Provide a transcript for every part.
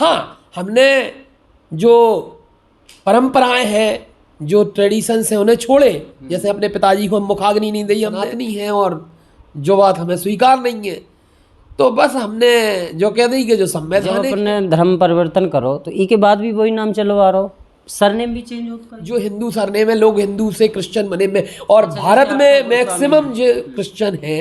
हाँ, हमने जो परंपराएं हैं, जो ट्रेडिशंस हैं, उन्हें छोड़े। जैसे अपने पिताजी को हम मुखाग्नि नहीं दी, हमने नहीं है, और जो बात हमें स्वीकार नहीं है, तो बस हमने जो कह दी कि जो जब संवैधानिक अपने धर्म परिवर्तन करो तो ई के बाद भी वही नाम चलवा रहो, सरनेम भी चेंज होता है। जो हिंदू सरनेम है, लोग हिंदू से क्रिश्चियन बने में, और भारत में मैक्सिमम जो क्रिश्चियन है,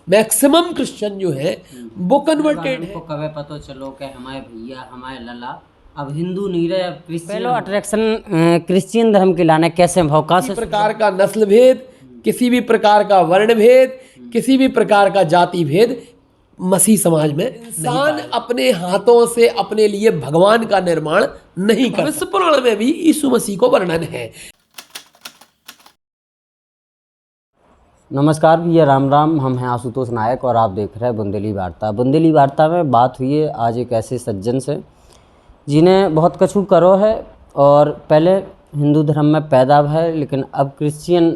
मैक्सिमम क्रिश्चियन जो है वो कन्वर्टेड है। हमको कभी पता चलो कि हमारे भैया हमारे लला अब हिंदू नहीं रहे, अब क्रिश्चियन। पहले अट्रैक्शन क्रिश्चियन धर्म के लाने कैसे भाव का किसी प्रकार का नस्ल भेद, किसी भी प्रकार का वर्ण भेद, किसी भी प्रकार का जाति भेद मसीह समाज में इंसान अपने हाथों से अपने लिए भगवान का निर्माण नहीं कर। विश्व पुराण में भी यीशु मसीह को वर्णन है। नमस्कार भैया, राम राम। हम हैं आशुतोष नायक और आप देख रहे हैं बुंदेली वार्ता। बुंदेली वार्ता में बात हुई है आज एक ऐसे सज्जन से जिन्हें बहुत कछु करो है और पहले हिंदू धर्म में पैदा है लेकिन अब क्रिश्चियन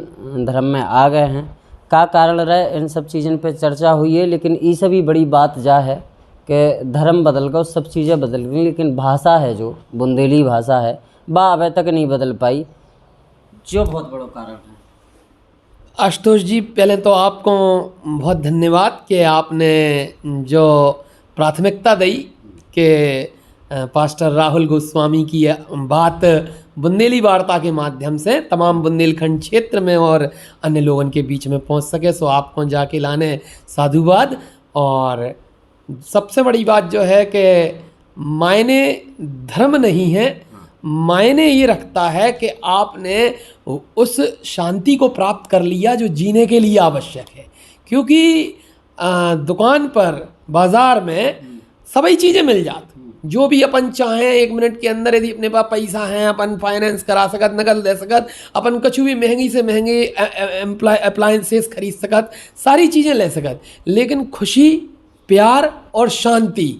धर्म में आ गए हैं। का कारण रहे, इन सब चीज़ों पे चर्चा हुई है। लेकिन ये सभी बड़ी बात जा है कि धर्म बदल गए, सब चीज़ें बदल गई, लेकिन भाषा है जो बुंदेली भाषा है वह अभी तक नहीं बदल पाई, जो बहुत बड़ा कारण है। आशुतोष जी, पहले तो आपको बहुत धन्यवाद कि आपने जो प्राथमिकता दी कि पास्टर राहुल गोस्वामी की बात बुंदेली वार्ता के माध्यम से तमाम बुंदेलखंड क्षेत्र में और अन्य लोगों के बीच में पहुंच सके, सो आपको जाके लाने साधुवाद। और सबसे बड़ी बात जो है कि मायने धर्म नहीं है, मायने ये रखता है कि आपने उस शांति को प्राप्त कर लिया जो जीने के लिए आवश्यक है। क्योंकि दुकान पर, बाज़ार में सभी चीज़ें मिल जाती, जो भी अपन चाहें 1 मिनट के अंदर, यदि अपने पास पैसा है अपन फाइनेंस करा सकत, नकद दे सकत, अपन कछु भी महंगी से महंगी अप्लायंसेस खरीद सकत, सारी चीज़ें ले सकत। लेकिन खुशी, प्यार और शांति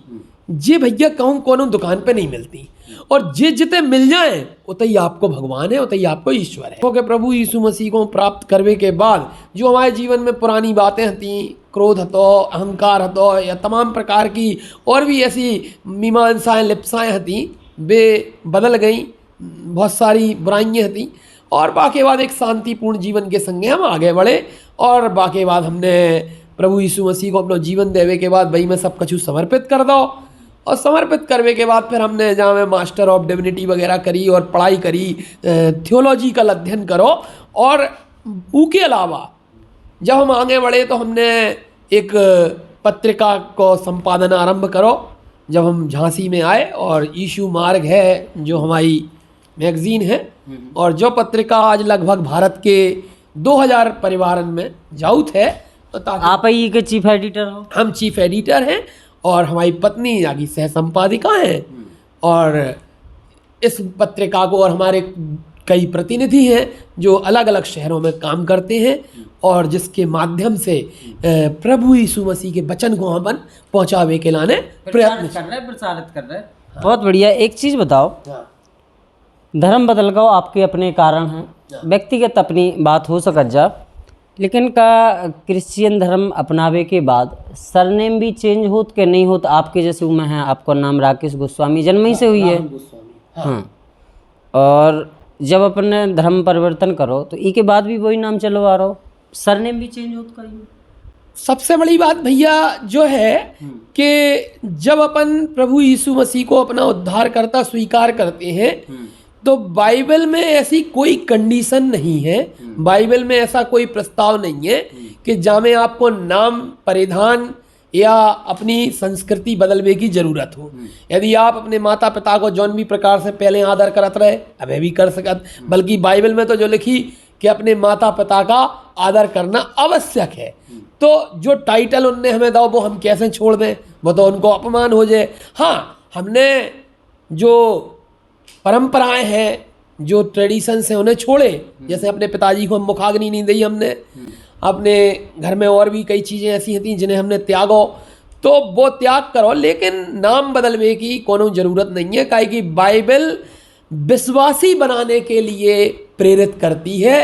जे भैया कहूँ कोनो दुकान पे नहीं मिलती। और जे जिते मिल जाए उतई ही आपको भगवान है, उतई ही आपको ईश्वर है। क्योंकि प्रभु यीशु मसीह को प्राप्त करने के बाद जो हमारे जीवन में पुरानी बातें थी, क्रोध हतो, अहंकार हतो, या तमाम प्रकार की और भी ऐसी मीमांसाएँ, लिप्साएँ थी, वे बदल गई। बहुत सारी बुराइयाँ थी और बाकी बाद एक शांतिपूर्ण जीवन के संगे हम आगे बढ़े। और बाकी बाद हमने प्रभु यीशु मसीह को अपना जीवन देवे के बाद भाई मैं सब कुछ समर्पित कर दो। और समर्पित करने के बाद फिर हमने जहाँ में मास्टर ऑफ डिविनिटी वगैरह करी और पढ़ाई करी, थियोलॉजिकल अध्ययन करो। और उसके अलावा जब हम आगे बढ़े तो हमने एक पत्रिका को संपादन आरंभ करो। जब हम झांसी में आए, और यीशु मार्ग है जो हमारी मैगजीन है, और जो पत्रिका आज लगभग भारत के 2000 परिवारन में जाऊत है। तो आप ही के चीफ एडिटर हो? हम चीफ एडिटर हैं और हमारी पत्नी आगे सह संपादिका हैं। और इस पत्रिका को, और हमारे कई प्रतिनिधि हैं जो अलग अलग शहरों में काम करते हैं और जिसके माध्यम से प्रभु यीशु मसीह के वचन को हम पहुंचावे के लाने प्रसारित कर रहे। बहुत बढ़िया। एक चीज़ बताओ, धर्म बदल गओ, आपके अपने कारण हैं, व्यक्तिगत अपनी बात हो सकत जा, लेकिन का क्रिश्चियन धर्म अपनावे के बाद सरनेम भी चेंज होत के नहीं होत? आपके जैसे उम्र है, आपका नाम राकेश गोस्वामी जन्म ही से हुई है। हाँ। और जब अपने धर्म परिवर्तन करो तो ई के बाद भी वही नाम चलवा रहो, सरनेम भी चेंज होत का? सबसे बड़ी बात भैया जो है कि जब अपन प्रभु यीशु मसीह को अपना उद्धारकर्ता स्वीकार करते हैं तो बाइबल में ऐसी कोई कंडीशन नहीं है, बाइबल में ऐसा कोई प्रस्ताव नहीं है कि जहाँ में आपको नाम, परिधान या अपनी संस्कृति बदलने की जरूरत हो। यदि आप अपने माता पिता को जौन भी प्रकार से पहले आदर करत रहे अबे भी कर सकत, बल्कि बाइबल में तो जो लिखी कि अपने माता पिता का आदर करना आवश्यक है। तो जो टाइटल उनने हमें दो वो हम कैसे छोड़ दें, वो तो उनको अपमान हो जाए। हाँ, हमने जो परंपराएं हैं, जो ट्रेडिशंस हैं, उन्हें छोड़े। जैसे अपने पिताजी को हम मुखाग्नि नहीं दी, हमने अपने घर में और भी कई चीज़ें ऐसी थी जिन्हें हमने त्यागो, तो वो त्याग करो। लेकिन नाम बदलने की कोनो ज़रूरत नहीं है, काहे कि बाइबल विश्वासी बनाने के लिए प्रेरित करती है,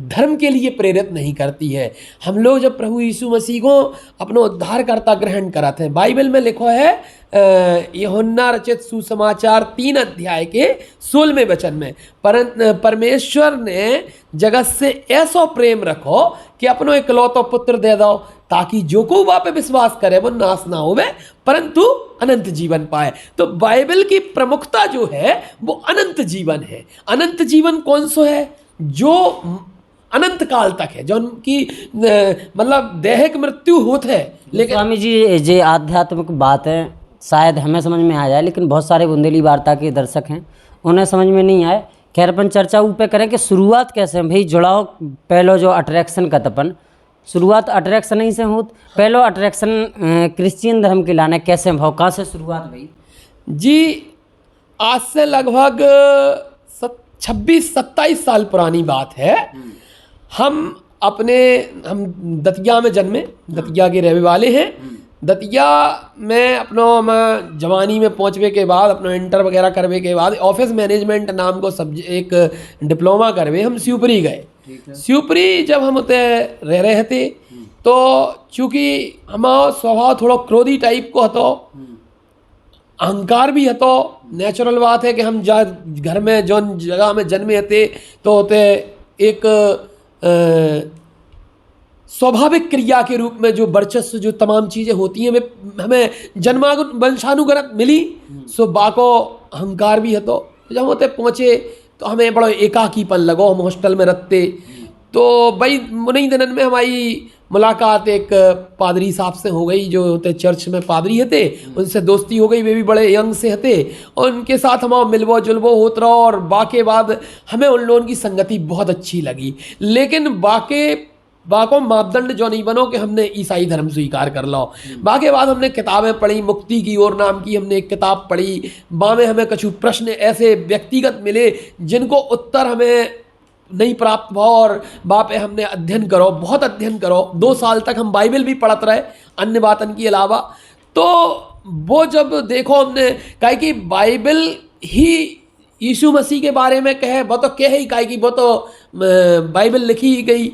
धर्म के लिए प्रेरित नहीं करती है। हम लोग जब प्रभु यीशु मसीह को अपना उद्धारकर्ता ग्रहण कराते हैं, बाइबल में लिखो है यूहन्ना रचित सुसमाचार 3 अध्याय के 16वें वचन में, परमेश्वर ने जगत से ऐसा प्रेम रखो कि अपनो इकलौतो पुत्र दे दो, ताकि जो को बापे विश्वास करे वो नाश ना होवे परंतु अनंत जीवन पाए। तो बाइबल की प्रमुखता जो है वो अनंत जीवन है। अनंत जीवन कौन सो है? जो अनंत काल तक है, जो उनकी मतलब दैहिक मृत्यु होती है। लेकिन स्वामी जी ये आध्यात्मिक बात है, शायद हमें समझ में आ जाए, लेकिन बहुत सारे बुंदेली वार्ता के दर्शक हैं उन्हें समझ में नहीं आए। खैर अपन चर्चा ऊपर करें कि शुरुआत कैसे भाई जुड़ाव, पहलो जो अट्रैक्शन का तपन शुरुआत अट्रैक्शन ही से हो, पहलो अट्रैक्शन क्रिश्चियन धर्म के लाने कैसे भाव, कहाँ से शुरुआत भाई? जी आज से लगभग 26-27 साल पुरानी बात है। हम दतिया में जन्मे, दतिया के रहने वाले हैं। दतिया में मैं जवानी में पहुँचने के बाद अपना इंटर वगैरह करने के बाद ऑफिस मैनेजमेंट नाम को एक डिप्लोमा करवे हम शिवपुरी गए। शिवपुरी जब हम उते रह रहे थे तो चूँकि हमारा स्वभाव थोड़ा क्रोधी टाइप को हतो, अहंकार भी हतो। नेचुरल बात है कि हम घर में जो जगह में जन्मे थे तो होते एक स्वाभाविक क्रिया के रूप में जो वर्चस्व जो तमाम चीज़ें होती हैं वे हमें वंशानुगत मिली। सो बाको अहंकार भी हतो। जब हम होते पहुँचे तो हमें बड़ा एकाकीपन लगो। हम हॉस्टल में रहते तो भाई उन्हीं दिनों में हमारी मुलाकात एक पादरी साहब से हो गई, जो होते चर्च में पादरी थे। उनसे दोस्ती हो गई, वे भी बड़े यंग से थे और उनके साथ हमारा मिलबो जुलबो होत रहो। और बाके बाद हमें उन लोगों की संगति बहुत अच्छी लगी। लेकिन बाको मापदंड जो नहीं बनो कि हमने ईसाई धर्म स्वीकार कर लो। बाके बाद हमने किताबें पढ़ी, मुक्ति की ओर नाम की हमने एक किताब पढ़ी। में हमें कुछ प्रश्न ऐसे व्यक्तिगत मिले जिनको उत्तर हमें नहीं प्राप्त हुआ और बापे हमने अध्ययन करो, बहुत अध्ययन करो। 2 साल तक हम बाइबल भी पढ़त रहे अन्य बातन के अलावा। तो वो जब देखो हमने कहा कि बाइबल ही यीशु मसीह के बारे में कहे, वो तो कहे ही, काहे कि वो तो बाइबल लिखी ही गई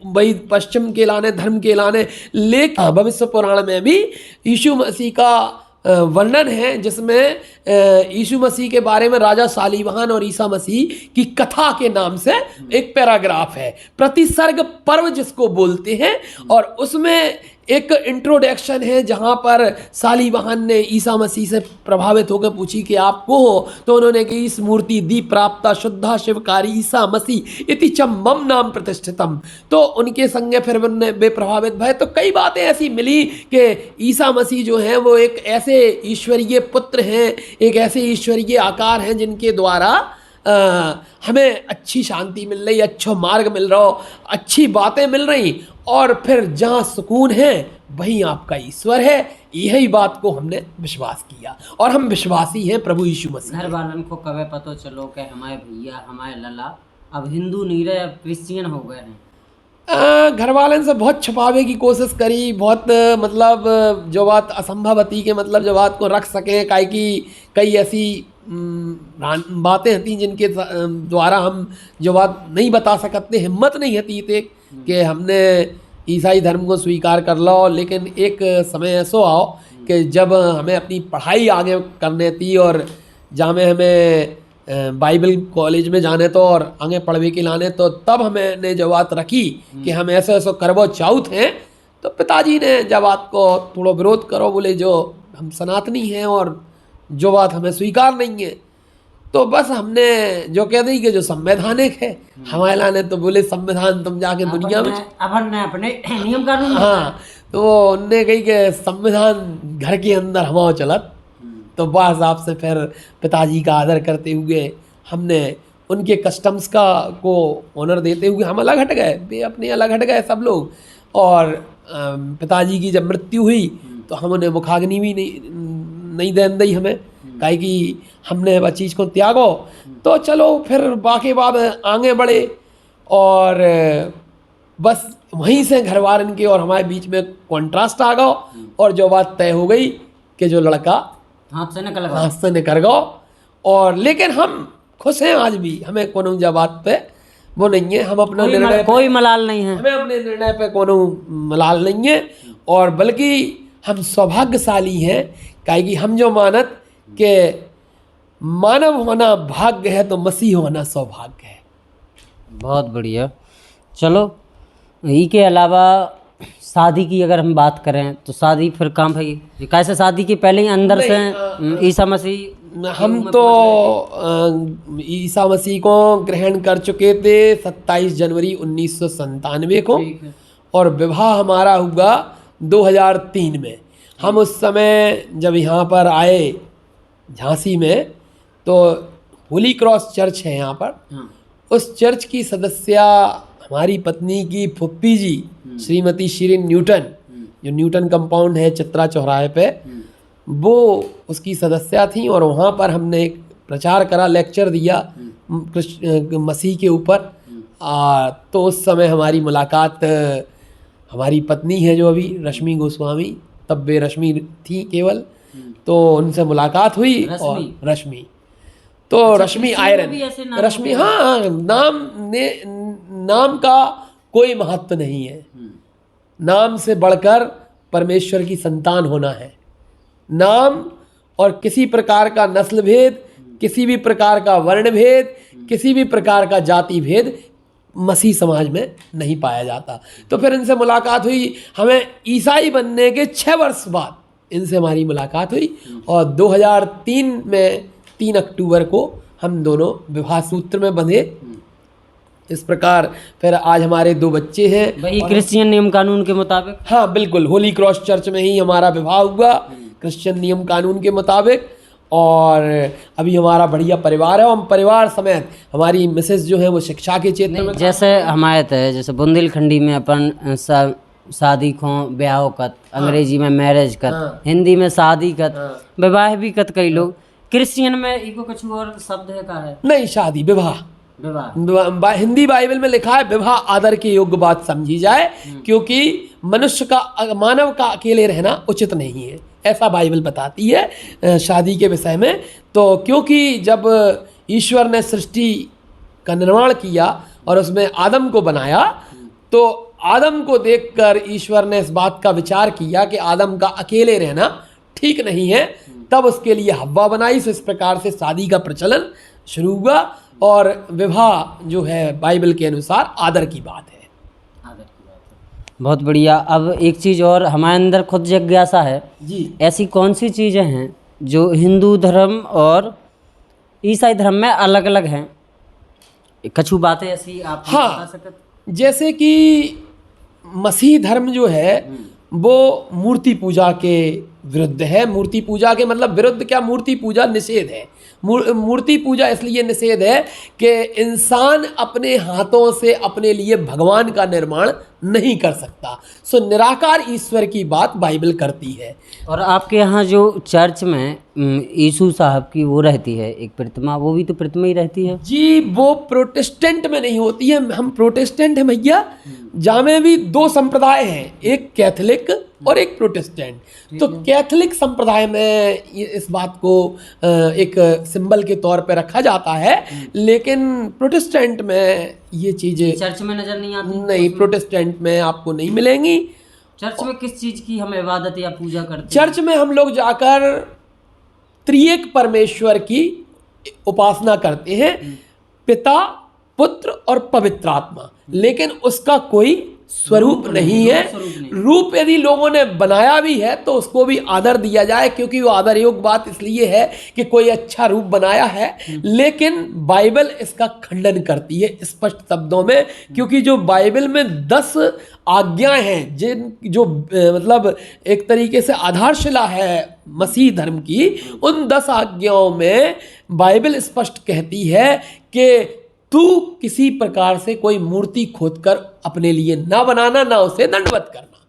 भाई पश्चिम के लाने, धर्म के लाने। लेकिन भविष्य पुराण में भी यीशु मसीह का वर्णन है जिसमें यीशु मसीह के बारे में राजा सालीवान और ईसा मसीह की कथा के नाम से एक पैराग्राफ है, प्रतिसर्ग पर्व जिसको बोलते हैं। और उसमें एक इंट्रोडक्शन है जहाँ पर सालीवान ने ईसा मसीह से प्रभावित होकर पूछी कि आप को हो, तो उन्होंने कि इस मूर्ति दी प्राप्ता शुद्धा शिवकारी ईसा मसीह इति च मम नाम प्रतिष्ठितम। तो उनके संगे फिर वे प्रभावित भय। तो कई बातें ऐसी मिली कि ईसा मसीह जो हैं वो एक ऐसे ईश्वरीय पुत्र हैं, एक ऐसे ईश्वरीय आकार हैं जिनके द्वारा हमें अच्छी शांति मिल रही, अच्छा मार्ग मिल रहा, अच्छी बातें मिल रही। और फिर जहाँ सुकून है वहीं आपका ईश्वर है। यही बात को हमने विश्वास किया और हम विश्वासी हैं प्रभु यीशु मसीह। घर वालन को कभी पता चलो कि हमारे भैया, हमारे लला अब हिंदू नहीं रहे, अब क्रिश्चियन हो गए हैं। घर वालन से बहुत छुपावे की कोशिश करी, बहुत मतलब जो बात असंभवती के मतलब जो बात को रख सकें, काहे कि कई ऐसी बातें थी जिनके द्वारा हम जो बात नहीं बता सकते, हिम्मत नहीं होती थे कि हमने ईसाई धर्म को स्वीकार कर लो। लेकिन एक समय ऐसा आओ कि जब हमें अपनी पढ़ाई आगे करने थी और जहाँ में हमें बाइबल कॉलेज में जाने तो और आगे पढ़वे के लाने, तो तब हमने जो बात रखी कि हम ऐसे ऐसे करबो चाहते हैं। तो पिताजी ने जब बात को थोड़ा विरोध करो, बोले जो हम सनातनी हैं और जो बात हमें स्वीकार नहीं है। तो बस हमने जो कह दी कि जो संवैधानिक है हमारे लाने, तो बोले संविधान तुम जाके दुनिया में अपने नियम कानून। हाँ, तो उनने कही कि संविधान घर के अंदर हमारा चलत। तो बस आपसे फिर पिताजी का आदर करते हुए हमने उनके कस्टम्स को ऑनर देते हुए हम अलग हट गए, वे अपने अलग हट गए सब लोग। और पिताजी की जब मृत्यु हुई तो हम उन्हें मुखाग्नि भी नहीं देन दी हमें, काहे कि हमने वह चीज़ को त्यागो। तो चलो फिर बाकी बाद आगे बढ़े और बस वहीं से घर वालन के और हमारे बीच में कॉन्ट्रास्ट आ गया और जो बात तय हो गई कि जो लड़का हाथ से निकल गया। और लेकिन हम खुश हैं आज भी, हमें कोनो बात पे वो नहीं है। हम अपना निर्णय कोई मलाल नहीं है। हमें अपने निर्णय पे कोनो मलाल नहीं है, और बल्कि हम सौभाग्यशाली हैं, काहे कि हम जो मानत के मानव होना भाग्य है तो मसीह होना सौभाग्य है। बहुत बढ़िया। चलो, ई के अलावा शादी की अगर हम बात करें तो शादी फिर काम भाई कैसे, शादी के पहले ही अंदर से ईसा मसीह, हम तो ईसा मसीह को ग्रहण कर चुके थे 27 जनवरी 1997 को, और विवाह हमारा हुआ 2003 में। हम उस समय जब यहाँ पर आए झांसी में, तो होली क्रॉस चर्च है यहाँ पर, उस चर्च की सदस्या हमारी पत्नी की फुप्पी जी श्रीमती शिरीन न्यूटन, जो न्यूटन कंपाउंड है चित्रा चौराहे पे, वो उसकी सदस्या थी। और वहाँ पर हमने एक प्रचार करा, लेक्चर दिया मसीह के ऊपर। तो उस समय हमारी मुलाकात हमारी पत्नी है जो अभी रश्मि गोस्वामी, तब वे रश्मि थी केवल, तो उनसे मुलाकात हुई। और रश्मि तो रश्मि आयरन, रश्मि, हाँ, नाम का कोई महत्व नहीं है। नाम से बढ़कर परमेश्वर की संतान होना है। नाम और किसी प्रकार का नस्ल भेद, किसी भी प्रकार का वर्ण भेद, किसी भी प्रकार का जाति भेद मसीह समाज में नहीं पाया जाता। तो फिर इनसे मुलाकात हुई। हमें ईसाई बनने के 6 वर्ष बाद इनसे हमारी मुलाकात हुई, और 2003 में 3 अक्टूबर को हम दोनों विवाह सूत्र में बंधे। इस प्रकार फिर आज हमारे 2 बच्चे हैं, वही क्रिश्चियन नियम कानून के मुताबिक। हाँ बिल्कुल, होली क्रॉस चर्च में ही हमारा विवाह हुआ क्रिश्चियन नियम कानून के मुताबिक। और अभी हमारा बढ़िया परिवार है, हम परिवार समेत, हमारी मिसेस जो है वो शिक्षा के क्षेत्र में, जैसे हमायत है, जैसे बुंदेलखंडी में अपन शादी को ब्याह कत, अंग्रेजी में मैरिज कत, हिंदी में शादी कत, विवाह भी कत। कई लोग क्रिश्चियन में इको कुछ और शब्द है का है नहीं, शादी, विवाह। हिंदी बाइबल में लिखा है विवाह आदर के योग्य बात समझी जाए, क्योंकि मानव का अकेले रहना उचित नहीं है, ऐसा बाइबल बताती है शादी के विषय में। तो क्योंकि जब ईश्वर ने सृष्टि का निर्माण किया और उसमें आदम को बनाया, तो आदम को देखकर ईश्वर ने इस बात का विचार किया कि आदम का अकेले रहना ठीक नहीं है, तब उसके लिए हव्वा बनाई। सो इस प्रकार से शादी का प्रचलन शुरू हुआ, और विवाह जो है बाइबल के अनुसार आदर की बात है। आदर की बात है, बहुत बढ़िया। अब एक चीज़ और हमारे अंदर खुद जिज्ञासा है जी, ऐसी कौन सी चीज़ें हैं जो हिंदू धर्म और ईसाई धर्म में अलग अलग हैं? कछु बातें ऐसी आप बता सकते? जैसे कि मसीह धर्म जो है वो मूर्ति पूजा के विरुद्ध है। मूर्ति पूजा के मतलब विरुद्ध क्या, मूर्ति पूजा निषेध है। मूर्ति पूजा इसलिए निषेध है कि इंसान अपने हाथों से अपने लिए भगवान का निर्माण नहीं कर सकता। सो निराकार ईश्वर की बात बाइबल करती है। और आपके यहाँ जो चर्च में यीशु साहब की वो रहती है एक प्रतिमा, वो भी तो प्रतिमा ही रहती है जी, वो प्रोटेस्टेंट में नहीं होती है। हम प्रोटेस्टेंट हैं भैया, जहाँ में भी 2 संप्रदाय हैं, एक कैथोलिक और एक प्रोटेस्टेंट। तो कैथोलिक संप्रदाय में इस बात को एक सिंबल के तौर पे रखा जाता है, लेकिन प्रोटेस्टेंट में ये चीज़ें चर्च में नजर नहीं आती। नहीं, प्रोटेस्टेंट में आपको नहीं मिलेंगी। चर्च में किस चीज़ की हम इबादत या पूजा करते हैं? चर्च में हम लोग जाकर त्रिएक परमेश्वर की उपासना करते हैं, पिता, पुत्र और पवित्र आत्मा, लेकिन उसका कोई स्वरूप नहीं है। रूप यदि लोगों ने बनाया भी है तो उसको भी आदर दिया जाए, क्योंकि वो आदर योग्य बात इसलिए है कि कोई अच्छा रूप बनाया है। लेकिन बाइबल इसका खंडन करती है स्पष्ट शब्दों में, क्योंकि जो बाइबल में 10 आज्ञाएं हैं, जो मतलब एक तरीके से आधारशिला है मसीह धर्म की, उन 10 आज्ञाओं में बाइबल स्पष्ट कहती है कि तू किसी प्रकार से कोई मूर्ति खोदकर अपने लिए ना बनाना, ना उसे दंडवत करना।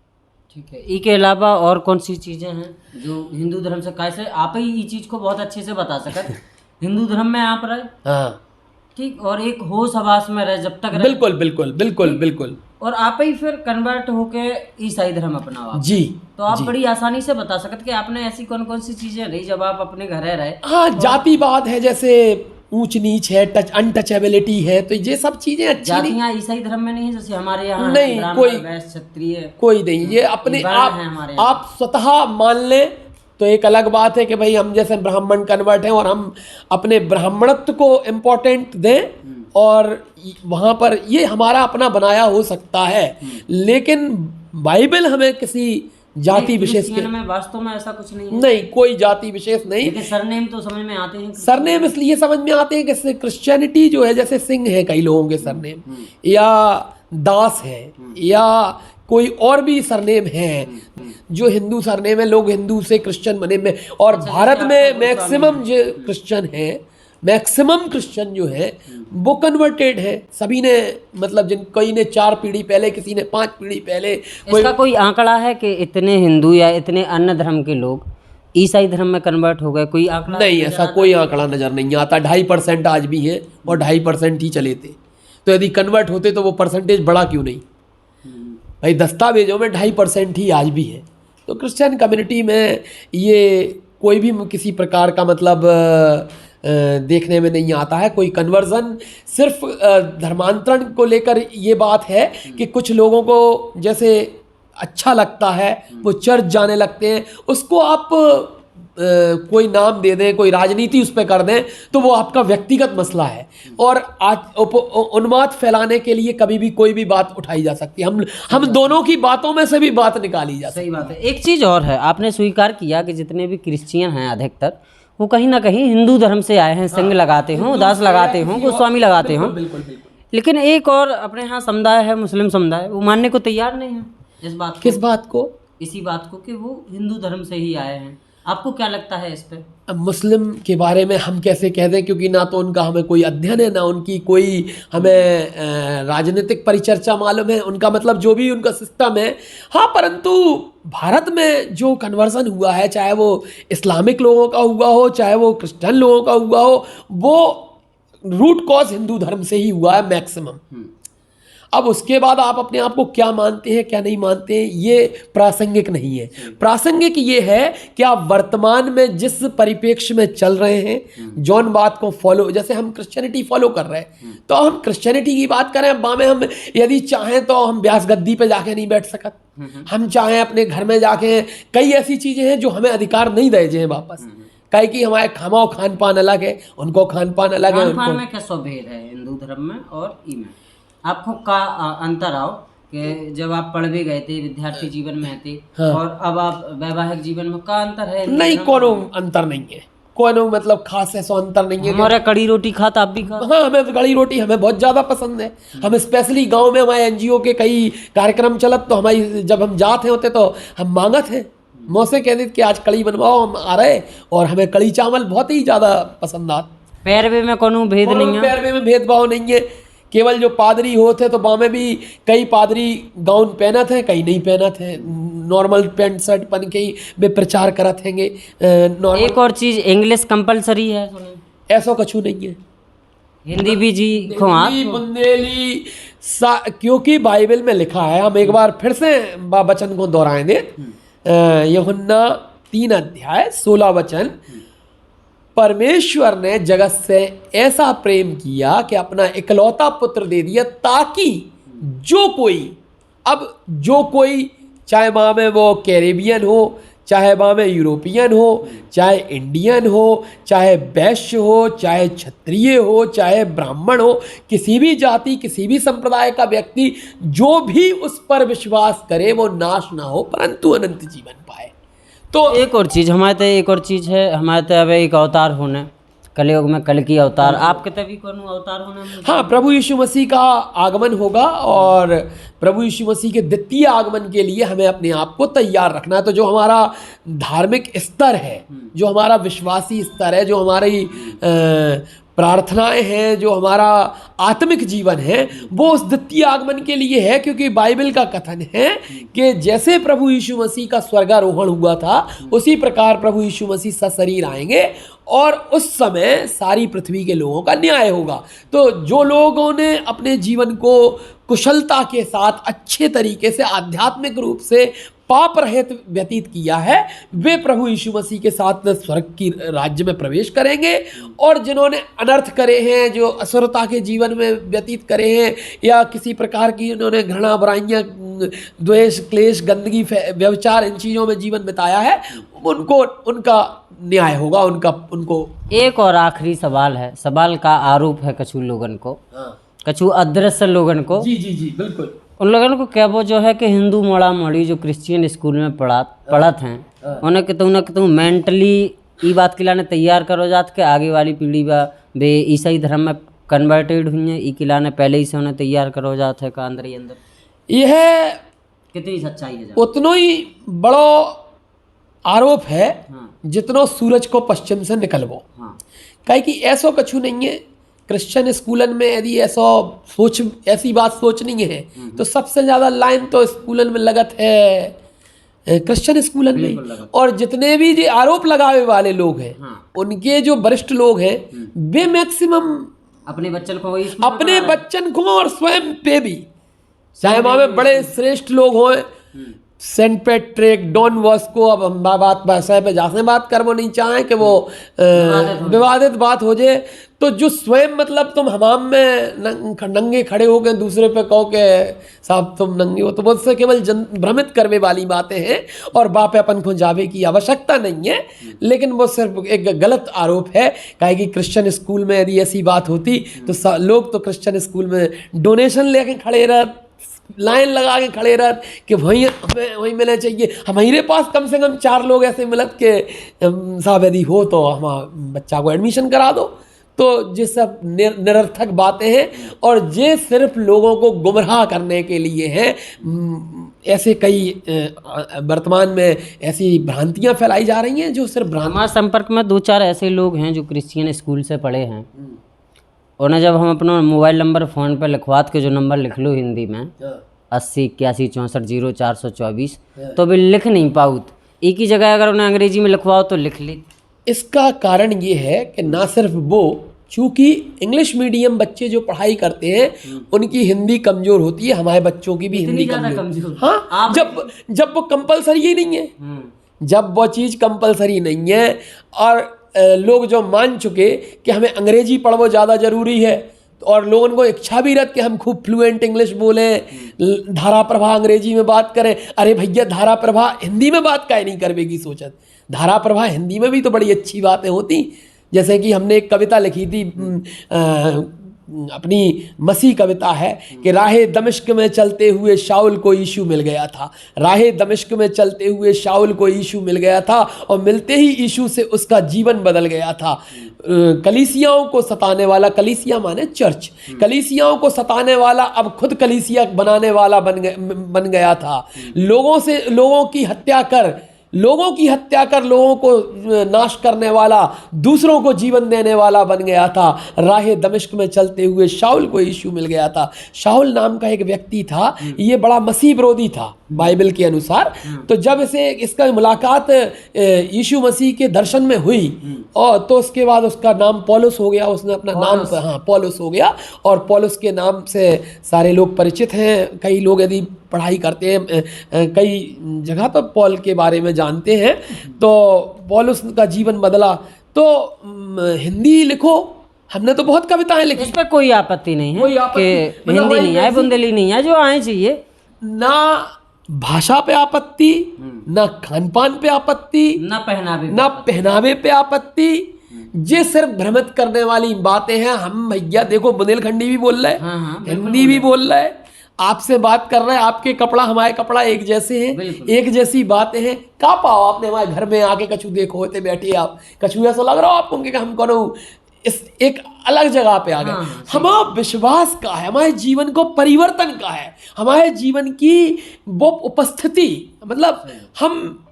ठीक है। इसके अलावा और कौन सी चीज़ें हैं जो हिंदू धर्म से, कैसे आप ही ये चीज़ को बहुत अच्छे से बता सकते हिंदू धर्म में आप रहे, हाँ ठीक, और एक होश हवास में रहे जब तक रहे। बिल्कुल बिल्कुल बिल्कुल बिल्कुल। और आप ही फिर कन्वर्ट होके ईसाई धर्म अपनावा जी, तो आप बड़ी आसानी से बता सकते कि आपने ऐसी कौन कौन सी चीज़ें रही जब आप अपने घर रहे। हाँ, जातिवाद है, जैसे ऊंच नीच है, टच अनटचेबिलिटी है, तो ये सब चीजें अच्छी नहीं। जातियाँ ईसाई धर्म में नहीं है जैसे हमारे यहाँ नहीं, है, ब्राह्मण, कोई- वैश्य, क्षत्रिय, कोई नहीं, ये अपने वर्ण आप है हमारे यहाँ। आप स्वतः मान लें तो एक अलग बात है कि भाई हम जैसे ब्राह्मण कन्वर्ट हैं और हम अपने ब्राह्मणत्व को इम्पोर्टेंट दें और वहाँ पर ये हमारा अपना बनाया हो सकता है, लेकिन बाइबल हमें किसी जाति विशेष के क्रिश्चियन में वास्तव में ऐसा कुछ नहीं है, नहीं, कोई जाति विशेष नहीं। लेकिन सरनेम तो समझ में आते हैं। सरनेम इसलिए समझ में आते हैं कि क्रिश्चियनिटी जो है, जैसे सिंह है कई लोगों के सरनेम, या दास है, या कोई और भी सरनेम है जो हिंदू सरनेम है, लोग हिंदू से क्रिश्चियन बने में, और भारत में मैक्सिमम जो क्रिश्चियन है, मैक्सिमम क्रिश्चियन जो है वो कन्वर्टेड है। सभी ने मतलब जिन कोई ने 4 पीढ़ी पहले, किसी ने 5 पीढ़ी पहले। इसका कोई आंकड़ा है कि इतने हिंदू या इतने अन्य धर्म के लोग ईसाई धर्म में कन्वर्ट हो गए? कोई आंकड़ा नहीं, ऐसा कोई आंकड़ा नजर नहीं आता। 2.5% आज भी है और 2.5% ही चले थे, तो यदि कन्वर्ट होते तो वो परसेंटेज बड़ा क्यों नहीं भाई? दस्तावेजों में 2.5% ही आज भी है। तो क्रिश्चियन कम्युनिटी में ये कोई भी किसी प्रकार का मतलब देखने में नहीं आता है। कोई कन्वर्जन सिर्फ धर्मांतरण को लेकर ये बात है कि कुछ लोगों को जैसे अच्छा लगता है वो चर्च जाने लगते हैं, उसको आप कोई नाम दे दें, कोई राजनीति उस पर कर दें, तो वो आपका व्यक्तिगत मसला है और आज उन्माद फैलाने के लिए कभी भी कोई भी बात उठाई जा सकती है। हम दोनों की बातों में से भी बात निकाली जा सकती है। सही बात है। एक चीज़ और है, आपने स्वीकार किया कि जितने भी क्रिश्चियन हैं अधिकतर वो कहीं ना कहीं हिंदू धर्म से आए हैं, सिंह लगाते हों, उदास लगाते हों, गोस्वामी लगाते हों। बिल्कुल बिल्कुल। लेकिन एक और अपने यहाँ समुदाय है, मुस्लिम समुदाय, वो मानने को तैयार नहीं है इस बात को। किस बात को? इसी बात को कि वो हिंदू धर्म से ही आए हैं। आपको क्या लगता है इस पे? अब मुस्लिम के बारे में हम कैसे कह दें, क्योंकि ना तो उनका हमें कोई अध्ययन है, ना उनकी कोई हमें राजनीतिक परिचर्चा मालूम है, उनका मतलब जो भी उनका सिस्टम है। हाँ, परंतु भारत में जो कन्वर्सन हुआ है, चाहे वो इस्लामिक लोगों का हुआ हो, चाहे वो क्रिश्चियन लोगों का हुआ हो, वो रूट कॉज हिंदू धर्म से ही हुआ है मैक्सिमम। अब उसके बाद आप अपने आप को क्या मानते हैं क्या नहीं मानते हैं, ये प्रासंगिक नहीं है। प्रासंगिक ये है कि आप वर्तमान में जिस परिप्रेक्ष्य में चल रहे हैं, जौन बात को फॉलो, जैसे हम क्रिश्चियनिटी फॉलो कर रहे हैं, तो हम क्रिश्चियनिटी की बात करें, बामें हम यदि चाहें तो हम ब्यास गद्दी पे जाके नहीं बैठ सकते, हम चाहें अपने घर में जाके, कई ऐसी चीज़ें हैं जो हमें अधिकार नहीं दे जाए वापस, कहे कि हमारे खामाओ खान पान अलग है, उनको खान पान अलग है। खान पान में क्या स्वभेद है हिंदू धर्म में और ई में? आपको का अंतर आओ कि जब आप पढ़ भी गए थे, विद्यार्थी जीवन में थे, हाँ। और अब आप वैवाहिक जीवन में, का अंतर है? नहीं, कोनो अंतर नहीं है, कोनो मतलब खास ऐसा अंतर नहीं है। हमारा कड़ी रोटी खाता, आप भी खा। हाँ, हमें कड़ी रोटी हमें बहुत ज़्यादा पसंद है। हम स्पेशली गांव में हमारे एनजीओ के कई कार्यक्रम चलत, तो हमारी जब हम जाते होते तो हम मांगत हैं, मौसे कह देते कि आज कड़ी बनवाओ, हम आ रहे, और हमें कड़ी चावल बहुत ही ज़्यादा पसंद आते। पैरवे में कोनो भेद नहीं है? पैरवे में भेदभाव नहीं है, केवल जो पादरी होते तो बामें भी कई पादरी गाउन पहनत हैं, कई नहीं पहनत हैं, नॉर्मल पैंट शर्ट पहन के ही वे प्रचार करत हैंगे। एक और चीज, इंग्लिश कंपलसरी है? ऐसा कछु नहीं है। हिंदी भी जी हिंदी, बुंदेली, क्योंकि बाइबल में लिखा है, हम एक बार फिर से वचन को दोहराएंगे, यूहन्ना 3:16 परमेश्वर ने जगत से ऐसा प्रेम किया कि अपना इकलौता पुत्र दे दिया, ताकि जो कोई चाहे वहाँ में वो कैरेबियन हो, चाहे वहाँ में यूरोपियन हो, चाहे इंडियन हो, चाहे वैश्य हो, चाहे क्षत्रिय हो, चाहे ब्राह्मण हो, किसी भी जाति, किसी भी संप्रदाय का व्यक्ति जो भी उस पर विश्वास करे वो नाश ना हो परंतु अनंत जीवन पाए। तो एक और चीज़ हमारे तो, एक और चीज़ है हमारे तो, अब एक अवतार होने, कलयुग में कल की अवतार, आपके तभी कौन अवतार होने? हाँ, प्रभु यीशु मसीह का आगमन होगा और प्रभु यीशु मसीह के द्वितीय आगमन के लिए हमें अपने आप को तैयार रखना है। तो जो हमारा धार्मिक स्तर है, जो हमारा विश्वासी स्तर है, जो हमारी प्रार्थनाएं हैं, जो हमारा आत्मिक जीवन है, वो उस द्वितीय आगमन के लिए है। क्योंकि बाइबल का कथन है कि जैसे प्रभु यीशु मसीह का स्वर्गारोहण हुआ था, उसी प्रकार प्रभु यीशु मसीह सशरीर आएंगे और उस समय सारी पृथ्वी के लोगों का न्याय होगा। तो जो लोगों ने अपने जीवन को कुशलता के साथ अच्छे तरीके से आध्यात्मिक रूप से पाप रहित व्यतीत किया है, वे प्रभु यीशु मसीह के साथ स्वर्ग की राज्य में प्रवेश करेंगे। और जिन्होंने अनर्थ करे हैं, जो असुरता के जीवन में व्यतीत करे हैं, या किसी प्रकार की उन्होंने घृणा, बुराइयाँ, द्वेष, क्लेश, गंदगी, व्यभिचार, इन चीज़ों में जीवन बिताया है, उनको उनका न्याय होगा, उनको। एक और आखिरी सवाल है, सवाल का आरोप है कछु लोगन को, कछु अदृश्य लोगन को। जी जी जी बिल्कुल। उन लोगों को क्या वो जो है कि हिंदू मोड़ा मोड़ी जो क्रिश्चियन स्कूल में पढ़त हैं, उन्हें कितों न कितों मेंटली ये बात के लाने तैयार करो जात के आगे वाली पीढ़ी वे ईसाई धर्म में कन्वर्टेड हुई है, ई किलाने पहले ही से उन्हें तैयार करो जात है का अंदर ही अंदर यह कितनी सच्चाई है? उतनो ही बड़ो आरोप है हाँ। जितनो सूरज को पश्चिम से निकलबो। हाँ। काहे कि ऐसो कछु नहीं है क्रिश्चियन स्कूलन में। यदि ऐसी बात सोचनी है तो सबसे ज़्यादा लाइन तो स्कूलन में लगत है क्रिश्चियन स्कूलन में। और जितने भी जो आरोप लगावे वाले लोग हैं, उनके जो वरिष्ठ लोग हैं, वे मैक्सिमम अपने बच्चन को और स्वयं पे भी, चाहे वहाँ में बड़े श्रेष्ठ लोग हों, सेंट पैट्रिक, डॉन बॉस्को, अब हम बात भाषा पे जाने बात करवो नहीं चाहें कि वो विवादित बात हो जाए, तो जो स्वयं मतलब तुम हमाम में नंगे खड़े हो गए दूसरे पे कहो के साहब तुम नंगे हो, तो मुझसे केवल भ्रमित करने वाली बातें हैं और बाप अपन को जावे की आवश्यकता नहीं है। लेकिन वो सिर्फ एक गलत आरोप है। काहे कि क्रिश्चियन स्कूल में यदि ऐसी बात होती तो लोग तो क्रिश्चियन स्कूल में डोनेशन लेके खड़े रह, लाइन लगा के खड़े रह कि वहीं मिलना चाहिए। हमारे पास कम से कम 4 लोग ऐसे मिलत के साहब यदि हो तो हमारा बच्चा को एडमिशन करा दो। तो ये सब निरर्थक बातें हैं और ये सिर्फ लोगों को गुमराह करने के लिए हैं। ऐसे कई वर्तमान में ऐसी भ्रांतियां फैलाई जा रही हैं जो सिर्फ हमारे संपर्क में 2-4 ऐसे लोग हैं जो क्रिश्चियन स्कूल से पढ़े हैं। उन्हें जब हम अपना मोबाइल नंबर फ़ोन पर लिखवात के जो नंबर लिख लो हिंदी में 80 81 64 0 424, तो वे लिख नहीं पाऊत। एक ही जगह अगर उन्हें अंग्रेजी में लिखवाओ तो लिख ली। इसका कारण ये है कि ना सिर्फ वो, चूँकि इंग्लिश मीडियम बच्चे जो पढ़ाई करते हैं उनकी हिंदी कमज़ोर होती है, हमारे बच्चों की भी हिंदी कमज़ोर। हाँ, जब वो कंपलसरी ही नहीं है, जब वो चीज़ कंपलसरी नहीं है और लोग जो मान चुके कि हमें अंग्रेजी पढ़वो ज़्यादा ज़रूरी है और लोगों को इच्छा भी रहती कि हम खूब फ्लुएंट इंग्लिश बोलें, धारा प्रभा अंग्रेजी में बात करें। अरे भैया, धारा प्रभा हिंदी में बात काहे नहीं करवेगी सोचत? धारा प्रभा हिंदी में भी तो बड़ी अच्छी बातें होती। जैसे कि हमने एक कविता लिखी थी, अपनी मसीह कविता है कि राहे दमिश्क में चलते हुए शाऊल को यीशु मिल गया था। राहे दमिश्क में चलते हुए शाऊल को यीशु मिल गया था और मिलते ही यीशु से उसका जीवन बदल गया था। कलीसियाओं को सताने वाला, कलीसिया माने चर्च, कलीसियाओं को सताने वाला अब खुद कलीसिया बनाने वाला बन गया था। लोगों की हत्या कर लोगों को नाश करने वाला, दूसरों को जीवन देने वाला बन गया था। राहे दमिश्क में चलते हुए शाऊल को यीशु मिल गया था। शाऊल नाम का एक व्यक्ति था, ये बड़ा मसीह विरोधी था बाइबल के अनुसार। तो जब इसका मुलाकात यीशु मसीह के दर्शन में हुई और तो उसके बाद उसका नाम पौलुस हो गया। उसने अपना नाम पौलुस हो गया और पौलुस के नाम से सारे लोग परिचित हैं। कई लोग यदि पढ़ाई करते हैं, कई जगह पर पौल के बारे में जानते हैं। तो पौलुस का जीवन बदला। तो हिंदी लिखो, हमने तो बहुत कविताएं लिखी, इस पर कोई आपत्ति नहीं है कि हिंदी नहीं आए, बुंदेली नहीं आए, जो आए चाहिए। ना भाषा पे आपत्ति, ना खान पान पे आपत्ति, ना पहनावे पे आपत्ति। ये सिर्फ भ्रमित करने वाली बातें हैं। हम भैया देखो बुंदेलखंडी भी बोल रहे हैं, हिंदी भी बोल रहे हैं, आपसे बात कर रहे हैं, आपके कपड़ा हमारे कपड़ा एक जैसे हैं, एक जैसी बातें हैं। का पाओ आपने हमारे घर में आके कछु देखो होते बैठे आप, कछु ऐसा लग रहा हो आपको कि हम कौन इस एक अलग जगह पे आ गए। हमारा विश्वास का है, हमारे जीवन को परिवर्तन का है, हमारे जीवन की वो उपस्थिति। मतलब हम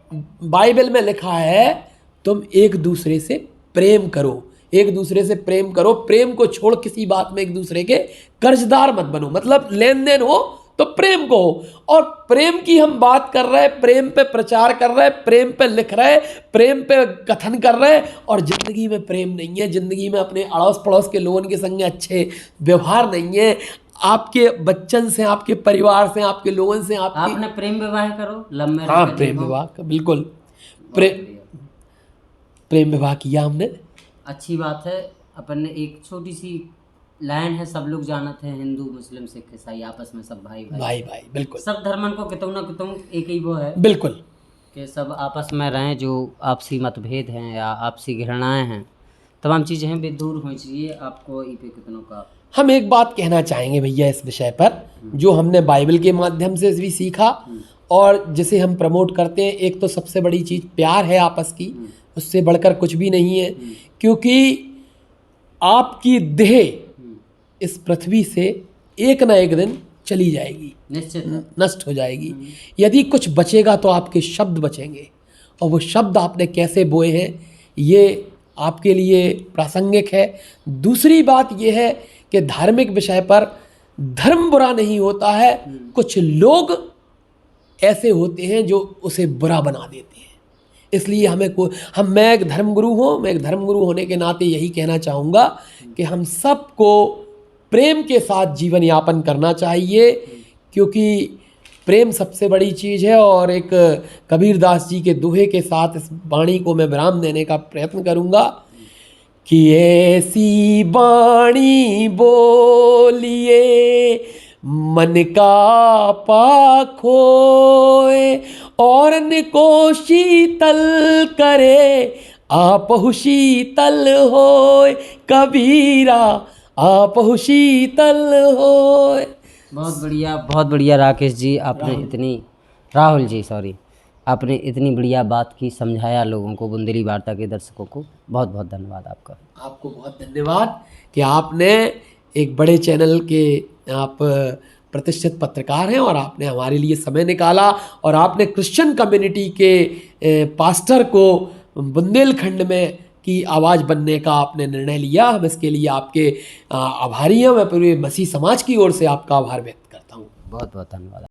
बाइबल में लिखा है तुम एक दूसरे से प्रेम करो, एक दूसरे से प्रेम करो, प्रेम को छोड़ किसी बात में एक दूसरे के कर्जदार मत बनो। मतलब लेन देन हो तो प्रेम को हो। और प्रेम की हम बात कर रहे हैं, प्रेम पे प्रचार कर रहे हैं, प्रेम पे लिख रहे हैं, प्रेम पे कथन कर रहे हैं, और ज़िंदगी में प्रेम नहीं है। ज़िंदगी में अपने अड़ोस पड़ोस के लोगों के संग अच्छे व्यवहार नहीं है, आपके बच्चन से, आपके परिवार से, आपके लोगों से आपकी। आपने प्रेम विवाह करो, लव मैरिज हाँ, का प्रेम देखो। विवाह का बिल्कुल प्रेम विवाह किया हमने। अच्छी बात है। अपन ने एक छोटी सी लाइन है, सब लोग जानते हैं, हिंदू मुस्लिम सिख ईसाई आपस में सब भाई भाई भाई भाई बिल्कुल सब धर्मन को कितों ना कितों एक ही वो है बिल्कुल। कि सब आपस में रहें। जो आपसी मतभेद हैं या आपसी घृणाएं हैं, तमाम चीज़ें हैं, वे दूर होनी चाहिए। आपको ई पे कितनों का हम एक बात कहना चाहेंगे भैया इस विषय पर, जो हमने बाइबल के माध्यम से भी सीखा और जिसे हम प्रमोट करते हैं। एक तो सबसे बड़ी चीज़ प्यार है आपस की, उससे बढ़कर कुछ भी नहीं है। क्योंकि आपकी देह इस पृथ्वी से एक ना एक दिन चली जाएगी, निश्चित है। नष्ट हो जाएगी। यदि कुछ बचेगा तो आपके शब्द बचेंगे, और वो शब्द आपने कैसे बोए हैं ये आपके लिए प्रासंगिक है। दूसरी बात ये है कि धार्मिक विषय पर धर्म बुरा नहीं होता है, कुछ लोग ऐसे होते हैं जो उसे बुरा बना देते हैं। इसलिए मैं एक धर्मगुरु हूँ, मैं एक धर्मगुरु होने के नाते यही कहना चाहूँगा कि हम सबको प्रेम के साथ जीवन यापन करना चाहिए, क्योंकि प्रेम सबसे बड़ी चीज़ है। और एक कबीरदास जी के दोहे के साथ इस वाणी को मैं विराम देने का प्रयत्न करूँगा कि ऐसी वाणी बोलिए मन का पाख होए, और को शीतल करे आपहु शीतल होए, कबीरा आपहु शीतल होए। बहुत बढ़िया राकेश जी, आपने राहुल जी सॉरी, आपने इतनी बढ़िया बात की, समझाया लोगों को, बुंदेली वार्ता के दर्शकों को। बहुत बहुत धन्यवाद आपका। आपको बहुत धन्यवाद कि आपने एक बड़े चैनल के आप प्रतिष्ठित पत्रकार हैं और आपने हमारे लिए समय निकाला, और आपने क्रिश्चियन कम्युनिटी के पास्टर को बुंदेलखंड में की आवाज़ बनने का आपने निर्णय लिया। हम इसके लिए आपके आभारी हैं। मैं पूरे मसीह समाज की ओर से आपका आभार व्यक्त करता हूँ। बहुत बहुत धन्यवाद।